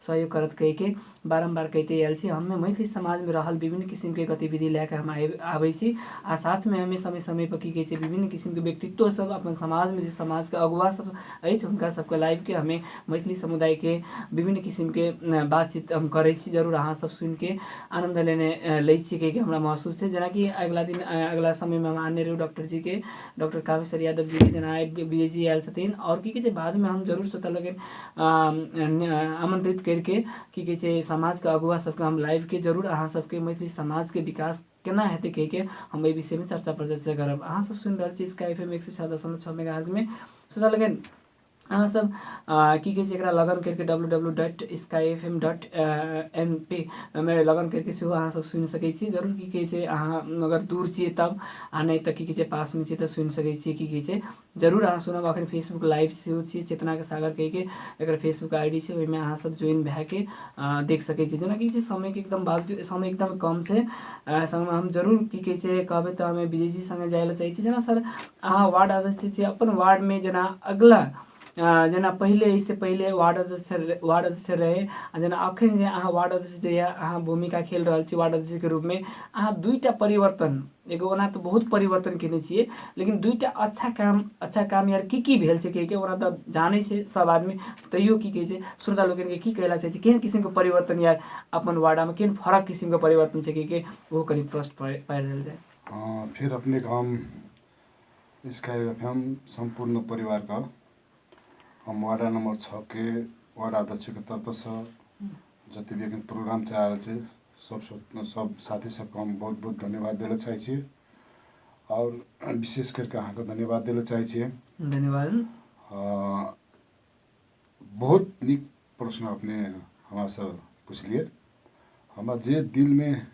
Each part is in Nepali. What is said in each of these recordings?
सहयोग करत कह के बारम्बार कहते आयल छी। हमें मैथिली समाज में रहल विभिन्न किस्म के गतिविधि लेके हम आबै छी आ साथ में हमें समय समय पर की कहै छै विभिन्न किस्म के व्यक्तित्व सब अपन समाज में जे समाज के अगुआ सब अछि हुनका सबके लाइव के हमें मैथिली समुदाय के विभिन्न किस्म के बातचीत हम करै छी। जरूर अहाँ सब सुन के आनंद लेने लै छी कह के हमरा महसूस है। जेना कि अगला दिन अगला समय में हम आने रहे डॉक्टर जी के, डॉक्टर कामेश्वर यादव जी के जेना विजय जी आयल छथिन और की कहै छै बाद में हम जरूर सोचल लगे आमंत्रित करके की कहै छै समाज के अगुआ सबके हम लाइव के जरूर अहाँ सबके मैथिली समाज के विकास केना हेतै कह के हम एहि विषय में चर्चा परिचर्चा करब। अहाँ सब सुन रहल छी स्काई एफएम 107.6 मेगाहर्ट्ज में। सोचा लगन अहाँ सब की कहै छै एकरा लगन करके www.skyfm.np में लगन करके सेहो अहाँ सब सुन सकै छी। जरूर की कहै छै अहाँ अगर दूर छियै तब आ नहीं तो की कहै छै पास में छियै तो सुन सकै छी। की कहै छै जरूर अहाँ सुनब। अखन फेसबुक लाइव सेहो छियै चेतना के सागर कह के एक फेसबुक आईडी छै, ओहिमे अहाँ सब ज्वाइन भए के देख सकै छी। जेना कि समय के एकदम बावजूद समय एकदम कम छै, समय हम जरूर की कहै छै कहबै तो हमें विजय जी संगे जाय ला चाहै छी। जेना सर अहाँ वार्ड अध्यक्ष छी अपन वार्ड में जेना अगला जेना पहले इससे पहले वार्ड अध्यक्ष रहे जेना अखन जे अहाँ वार्ड अध्यक्ष जे अहाँ भूमिका खेल रहल छी वार्ड अध्यक्ष के रूप में अहाँ दुईटा परिवर्तन एगो ओना तो बहुत परिवर्तन केने छियै लेकिन दुईटा अच्छा काम यार की भेल छै कह के ओना तो जाने छै सब आदमी तैयो की कहै छै श्रोता लोगन के की कहला चाहै छै केहन किस्म के परिवर्तन यार अपन वार्ड में केहन फरक किस्म के परिवर्तन छै कह के वो करीब प्रश्न पार देल जाए। फिर अपने हम स्काई एफएम संपूर्ण परिवार का हम वार्ड नंबर 6 के वार्ड अध्यक्ष के तरफ से जति भी प्रोग्राम चला रहे थे सब साथी सबको हम बहुत बहुत धन्यवाद देना चाहिए और विशेष करके अहाँ को धन्यवाद देना चाहिए। धन्यवाद। बहुत निक प्रश्न अपने हमारे से पूछलिए। हमारे जे दिल में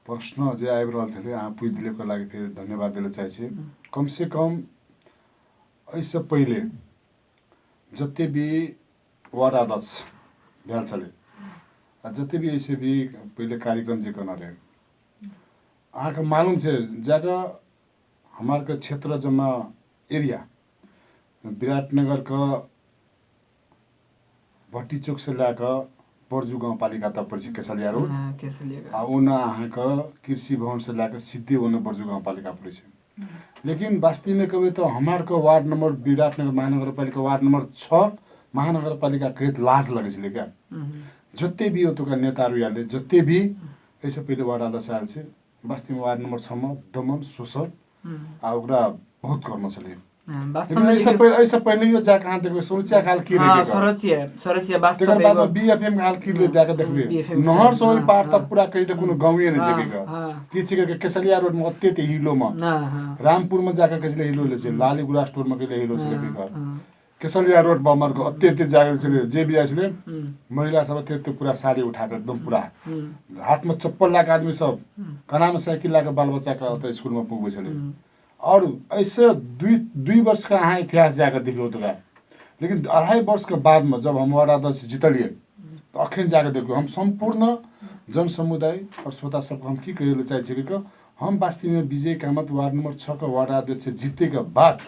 प्रश्न जे आबि रहल थे अहाँ पूछ दिले को लागि फिर धन्यवाद देना चाहिए। कम से कम इससे पहले जते भी वार्ड अध्यक्ष भेल चले जते भी ऐसे भी पहले कार्यक्रम जे करना रहे अहाँ के मालूम है जगह हमारे के क्षेत्र जमा एरिया विराटनगर का भट्टी चौक से लाकर बर्जू गाँव पालिका तक पड़ केसलिया रोड ओना अहाँ का कृषि भवन से लाकर सीधे ओना बर्जू गाँव पालिका पड़े। लेकिन वास्तव में कहे तो हमारे का वार्ड नंबर विराटनगर महानगर पालिका वार्ड नंबर 6 महानगर पालिका कहित लाज लगे क्या जते भी ओतुका नेता जते भी ऐसे पहले वार्ड अध्यक्ष आयल छे वास्तव में वार्ड नंबर 6 में दमन शोषण आ ओकरा बहुत करना चले। ऐसा पहले यो जा कहाँ देखबे सुरक्षा काल की रहे सुरक्षा वास्तव में बाद में बीएफएम काल की ले जाके देखबे नहर सोई पार तक पूरा कहीं तो कोनो गांव ने जगह की छिके के केसलिया रोड में ओते हिलो में रामपुर में जाके कसले हिलो ले लाली गुरा स्टोर में कहिले हिलो छले के केसलिया रोड पर हमर ओते जाके छले जे भी आछले महिला सब ओते पूरा साड़ी उठा के एकदम पूरा हाथ में चप्पल लाके आदमी सब कना में साइकिल लाके बाल बच्चा का स्कूल में पुगबे छले। और ऐसे दुई वर्ष का अहाँ इतिहास जाकर देखियो तो लेकिन 2.5 वर्ष के बाद में जब हम वार्ड अध्यक्ष जीतलिए तो अखन जाकर देखियो हम संपूर्ण जन समुदाय और श्रोता सबको हम की कहे चाहिए कि हम वास्तव में विजय कामत वार्ड नंबर 6 का वार्ड अध्यक्ष जीते के बाद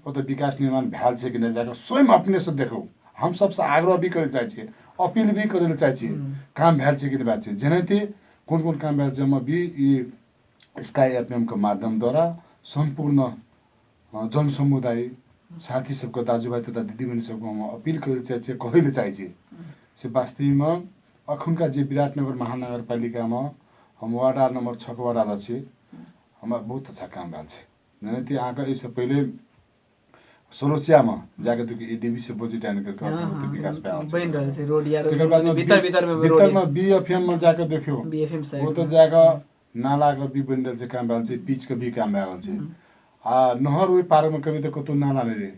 वो तो विकास निर्माण भैल है कि नहीं जाकर स्वयं अपने से देखो हम सबसे आग्रह भी करे चाहिए अपील भी करे चाहिए काम भैल है कि नहीं भैल जेनाते कौन काम भैल जमा भी स्काई एफएम के माध्यम द्वारा संपूर्ण जन समुदाय साथी सबको दाजुभाइ तथा दिदीबहिनी सबको हम अपील करे कहले चाहिए से वास्तव में अखुनका जे विराटनगर महानगरपालिका में हम वार्ड नंबर 6 वार्ड अध्यक्ष हमारा बहुत अच्छा काम भैल है। जैसे अहाँ का इससे पहले सुरक्षा में जाके तो एडीबी से बजट आने के विकास बन रहल छै रोड यार भीतर में बीएफएम में जाके देखियो वो तो जाके नाला का भी बन रहल काम भैल पिच के भी काम भैल नहर वही पार में कभी तो कतौ नाला नहीं रहे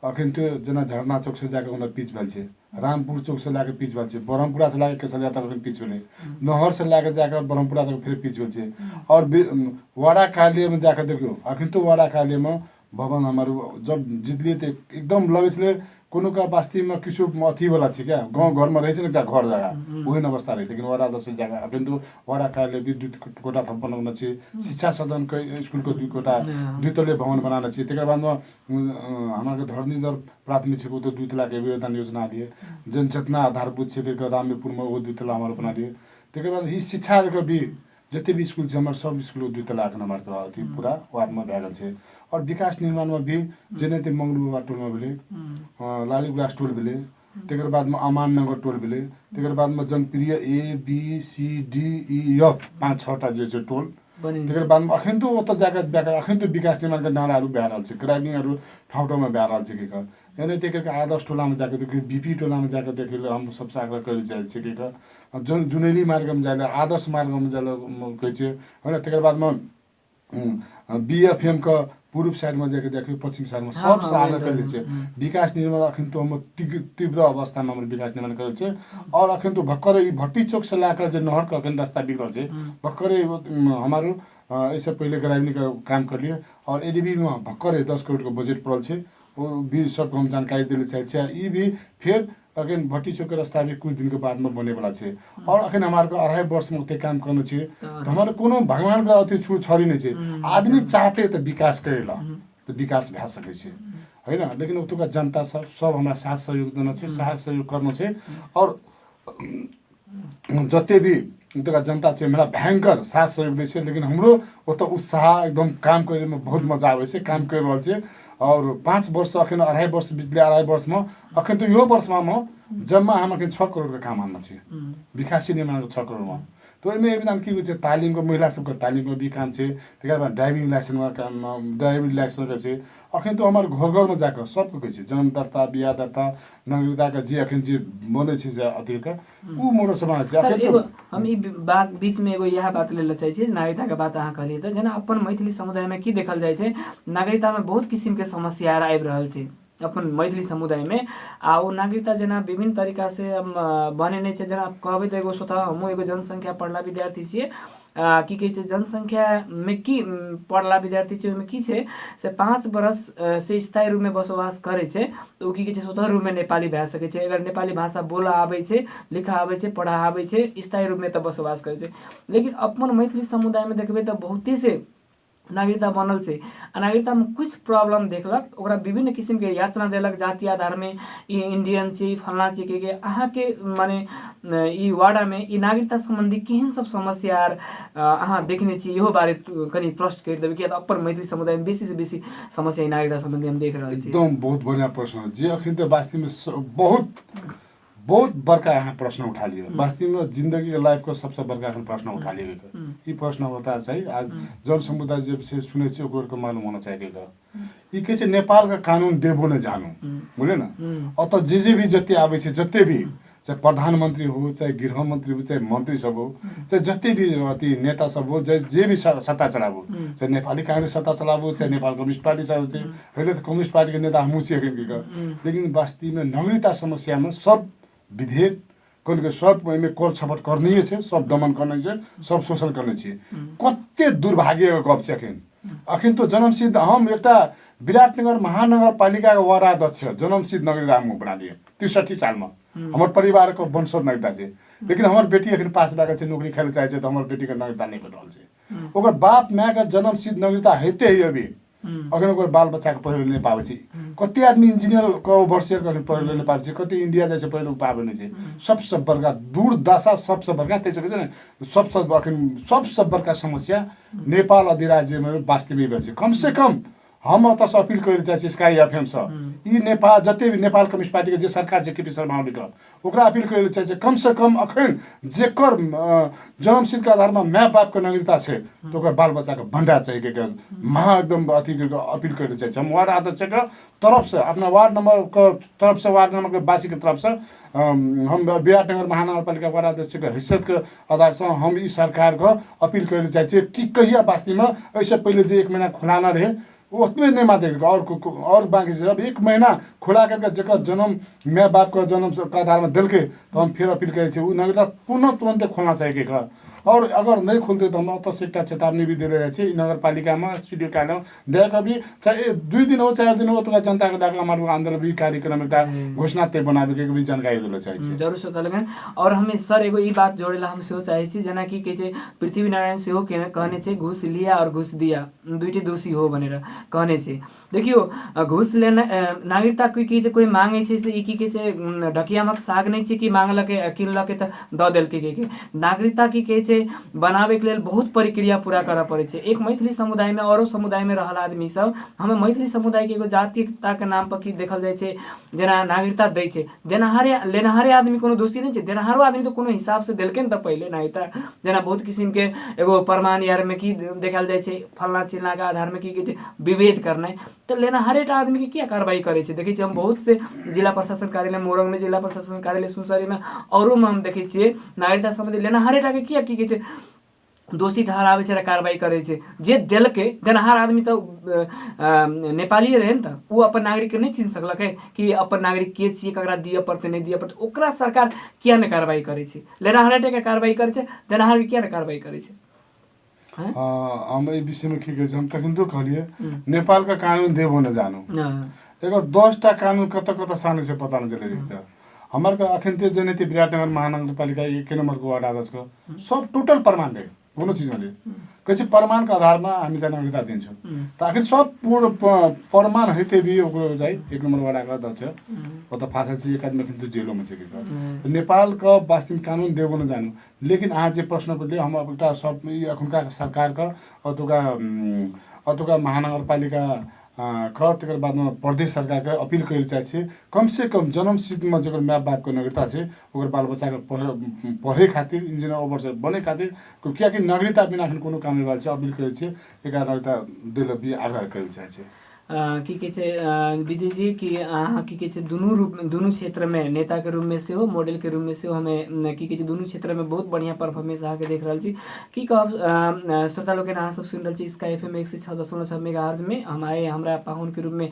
अखन तो जना झरना चौक से जाके उन्हें पिच भैल रामपुर चौक से लाके पिच भैल ब्रह्मपुरा से लाके केसरिया तक पिच भेले नहर से लाके जाकर ब्रह्मपुरा तक फिर पिच भेल और वाड़ा कार्यालय में जाकर देखियो अखन तो वाड़ा कार्यालय में भवन हमारे जब जीतलिए तो एकदम लगे कोनो का वास्तव में किसी अथी वाला छी क्या गांव घर में रहे छ एकटा घर जगह वही अवस्था रहे लेकिन वडा 10 जगह किंतु वडा कार्यालय भी 2 कोठा थप बनाउन छी शिक्षा सदन के स्कूल को 2 कोठा 2 तले भवन बनाना छी तेकर बाद में हमारे धरणीधर प्राथमिक छ को तो 2 तला के वेतन योजना दिए जनचेतना आधारभूत छ के रामपुर में वो 2 तला हमारे बना दिए तेकर बाद ही शिक्षा के भी जति भी स्कूल छ हमर सब स्कूल 2 तला के नंबर का अथी पूरा वार्ड में भए गेल छ और विकास निर्माण में भी जेनेते मंगलुवा टोल में भेले लालीगुरास टोल भेले तेकर बाद में अमान नगर टोल भेले तेकर बाद में जनप्रिय A B C D E F 5-6 टा जे टोल तेकर बाद में अखन तो ओत जाके अखन तो विकास निर्माण का नाराहरु भए रहल छ ग्रामीणहरु ठाउँ-ठाउँमा भए रहल छ के यानी तेकर आदर्श टोला में जाके देखि बीपी टोला में जाके देखिले हम सबसे आग्रह करै छै के जुन जुनेली मार्ग में जाले आदर्श मार्ग में जाले कहै छै हैन तेकर बाद में BFM का पूर्व साइड में जाके देखियो पश्चिम साइड में सब सारा करै छै विकास निर्माण अखन तो हम तीव्र अवस्था में विकास निर्माण करै छै और अखन तो भक्कर ई भट्टी चौक से लाकर जो नहर का अखन रास्ता बिगड़ल छै भक्कर हमारो इससे पहले ग्रामीण का काम कर लिए और एडीबी में भक्कर 10 करोड़ का बजट पड़ल छै वो भी सबको हम जानकारी देले चाहिए ई भी फिर अखन भट्टी चौक के रास्ता भी कुछ दिन के बाद में बने वाला छै और अखन हमारे को 2.5 वर्ष में ते काम करना छै तो हमारे कोनो भगवान का अति छू छरी नहीं छै आदमी चाहते तो विकास करेला तो विकास भए सकै छै हैन लेकिन ओतुका जनता सब हमरा साथ सहयोग देना छै साथ सहयोग करना छै और जते भी ओतुका जनता छै हमरा भयंकर साथ सहयोग दै छै लेकिन हमरो ओत उत्साह एकदम काम करे में बहुत मजा आबै छै काम कर रहल छै और 5 वर्ष अखन 2.5 वर्ष बितले 2.5 वर्ष में अखन तो यो वर्ष में जम्मा हम अखन 6 करोड़ का काम आना छै विकास निर्माण को 6 करोड़ में तो एमे एकदम की छै तालीम को महिला सबको तालीम को भी काम छै तेकर बाद ड्राइविंग लाइसेंस में काम ड्राइविंग लाइसेंस के छै अखन तो हमर घर घर में जाकर सबको कहै छै जन्म दर्ता बियाह दर्ता नागरिकता का जे अखन जे बने छै जे अथी का उ मोर समाज छै अखन तो हम ई बात बीच में एगो यह बात ले चाहै छी नागरिकता के बात अहाँ कहलिए त जेना अपन मैथिली समुदाय में की देखल जाय छै नागरिकता में बहुत किसिम के समस्या आबि रहल छै अपन मैथिली समुदाय में आ वो नागरिकता जेना विभिन्न तरीका से बने नहीं छै जेना कहबै त एगो स्वतः हम एगो जनसंख्या पढ़ला विद्यार्थी छियै की कहै छै जनसंख्या में की पढ़ला विद्यार्थी छै ओहिमे की छै से 5 वर्ष से स्थायी रूप में बसोबास करे छै तो की कहै छै स्वतः रूप में नेपाली भए सकै छै अगर नेपाली भाषा बोला आबै छै लिखा आबै छै पढ़ा आबै छै स्थायी रूप में त बसोबास करे छै लेकिन अपन मैथिली समुदाय में देखबै त बहुते से नागरिकता बनल छै आ नागरिकता में कुछ प्रॉब्लम देखलक ओकरा विभिन्न किस्म के यातना देलक जाति आधार में ई इंडियन छी फलना छी के अहाँ के माने ई वार्डा में ई नागरिकता संबंधी केहन सब समस्या अहाँ देखने छी इहो बारे कनी प्रश्न कर देबै कि अपन मैथिली समुदाय में बेसी से बेसी समस्या ई नागरिकता संबंधी हम देख रहल छी एकदम बहुत बढ़िया प्रश्न जे अखन त वास्तव में बहुत बड़का यहाँ प्रश्न उठा लियो वास्तव में जिंदगी के लाइफ को सबसे बड़का प्रश्न उठा लियो ये प्रश्न होता चाहिए आज जन समुदाय जब से सुने छे ओकर मालूम होना चाहिए ई के छे नेपाल का कानून देबो न जानु बुझले न अत जे भी जति आबै छे जते भी चाहे प्रधानमंत्री हो चाहे गृह मंत्री हो चाहे मंत्री सब हो चाहे जते भी अति नेता सब हो जे भी सत्ता चलाबो चाहे नेपाली कांग्रेस सत्ता चलाबो चाहे नेपाल कम्युनिस्ट पार्टी चलाबो पहिले त कम्युनिस्ट पार्टी के नेता हमहु छिए लेकिन वास्तव में नागरिकता समस्या में सब विधेयक के सब में कोर छपट करनी है सब दमन करने है सब शोषण करने चाहिए कते दुर्भाग्य गप छ अखन तो जन्मसिद्ध हम एक विराटनगर महानगरपालिका का वार्ड अध्यक्ष जन्मसिद्ध नागरिक राम बना दिए 63 साल में हमारे परिवार को वंशज नागरिकता है लेकिन हमारे बेटी अखन पास भए नौकरी खेले चाहे तो हमारे बेटी के नागरिकता नहीं बन रहा है ओकर बाप माय के जन्मसिद्ध नागरिकता हेते ही अभी अखन ओकर बाल बच्चा के पढ़े नहीं पावे छी कते आदमी इंजीनियर को वर्षीय के पढ़े नहीं पावे छी कते इंडिया जैसे पढ़े पावे नहीं छी सबसे बड़का दुर्दशा सबसे बड़का त्यसै के सबसे बड़का समस्या नेपाल अधिराज्य में वास्तव में छ कम से कम हम त अपील कर चाहे स्काई एफएम से ई नेपाल जते भी नेपाल कम्युनिस्ट पार्टी के जे सरकार जे केपी शर्मा ओली का ओकरा अपील कर चाहे कम से कम अखन जेकर जन्मसिद्ध के आधार में माय बाप के नागरिकता है तो ओकर बाल बच्चा के भंडा चाहिए के महा एकदम अथी के अपील कर चाहे हम वार्ड अध्यक्ष के तरफ से अपना वार्ड नंबर के तरफ से वार्ड नंबर के वासी के तरफ से हम विराटनगर महानगरपालिका वार्ड अध्यक्ष के हैसियत के आधार से हम ई सरकार को अपील कर चाहे कि कहिया वास्तव में ऐसे पहले जो 1 महीना खुलाना रहे उसमें नहीं मात्र और बाकी जब 1 महीना खुला करके जगह जन्म माँ बाप का जन्म का आधार में दिल के तो हम फिर अपील करे नागरिकता पुनः तुरंत खोलना चाहिए और अगर नहीं खुलते तो हम तो एकटा चेतावनी भी दिले रहे छी नगरपालिकामा सिडिओ कार्यालय दया भी चाहे 2 दिन हो 4 दिन हो तो जनताको लागि हमारे आन्दोलन भी कार्यक्रम एउटा घोषणा तय बनाबे के भी जानकारी दिले चाहिए जरूर श्रोता लगन। और हमें सर एगो ई बात जोड़ेला हम सेहो चाहे छी जना कि के पृथ्वी नारायण सेहो कहने छे घूस लिया और घूस दिया दुईटे दोषी हो भनेर कहने छे। देखियो घूस लेना नागरिकता कोई मांगे छे से की के छे ढकियामक साग नहीं छे कि मांगलके किनलके त द देलके के नागरिकता की के छे बनावे के लेल बहुत प्रक्रिया पूरा करे पड़े छे। एक मैथिली समुदाय में औरो समुदाय में रहल आदमी सब हमें मैथिली समुदाय के एगो जातीयता के नाम पर की देखल जाय छे जेना नागरिकता दै छे लेनहारे आदमी कोनो दोषी नहीं छे देनहारो आदमी तो कोनो हिसाब से देलके न त पहिले नागरिकता जेना बहुत किसिम के एगो प्रमाण यार में की देखल जाय छे फलना चिलना के आधार में की के छे विभेद करना तो लेनहारे आदमी के क्या कार्रवाई करे छे। देखै छी हम बहुत से जिला प्रशासन कार्यालय मोरंग में जिला प्रशासन कार्यालय सुनसरी में औरो में हम देखै छियै नागरिकता संबंधी लेनहारे के किया की के छे दोषी ठहरावे छै कार्रवाई करे छे। जे देलके देनहार आदमी तो नेपाली रहे न त उ अपन नागरिक के नहीं चिन्ह सकलकै कि अपन नागरिक के छियै ककरा दिए पड़ते नहीं दिए पड़ते ओकरा सरकार किया ने कार्रवाई करे छे लेनहारे के कार्रवाई करे छे देनहार के किया ने कार्रवाई करे छे। हम एहि विषय में की कहै छी हम तखन तो कहलिए नेपाल का कानून देबो न जानो एकर 10टा कानून कत साने से पता न चले हमारे अखन ते जने विराटनगर महानगरपालिका 1 नंबर को वार्ड अध्यक्ष सब टोटल प्रमाण है कोनो चीज में कहै प्रमाण के आधार में हामी चाहिँ नागरिकता दिन्छौं त आखिर सब पूर्ण प्रमाण हैते भी ओकरो जाइ 1 नंबर वार्ड अध्यक्ष ओ त फाँसा चाहिँ एकादमी खिन जेलो में छै के नेपाल का वास्तविक कानून देबो न जानु लेकिन आज जे प्रश्न पड़ले हम एउटा सब अखनका सरकार का अतुका महानगरपालिका तेकर बाद में प्रदेश सरकार के अपील करे चाहिए कम से कम जन्मसिद्ध में जगह माँ बाप के नागरिकता से ओकर बाल बच्चा के पढ़े खातिर इंजीनियर ओवर बने खातिर क्या कि नागरिकता बिना कोनो काम नहीं बाल अपील करे छे एक नागरिकता दिल भी आग्रह करे चाहिए की के छे विजय जी कि अहाँ की के छे दुनू क्षेत्र में नेता के रूप में से हो मॉडल के रूप में से हो हमें की के छे दुनू क्षेत्र में बहुत बढ़िया परफॉर्मेंस अहाँ के देख रहल छी की कहब श्रोता लोग अहाँ सब सुन रहल छी स्काई एफएम 106.6 मेगाहर्ट्ज में हम आए हमरा पाहुन के रूप में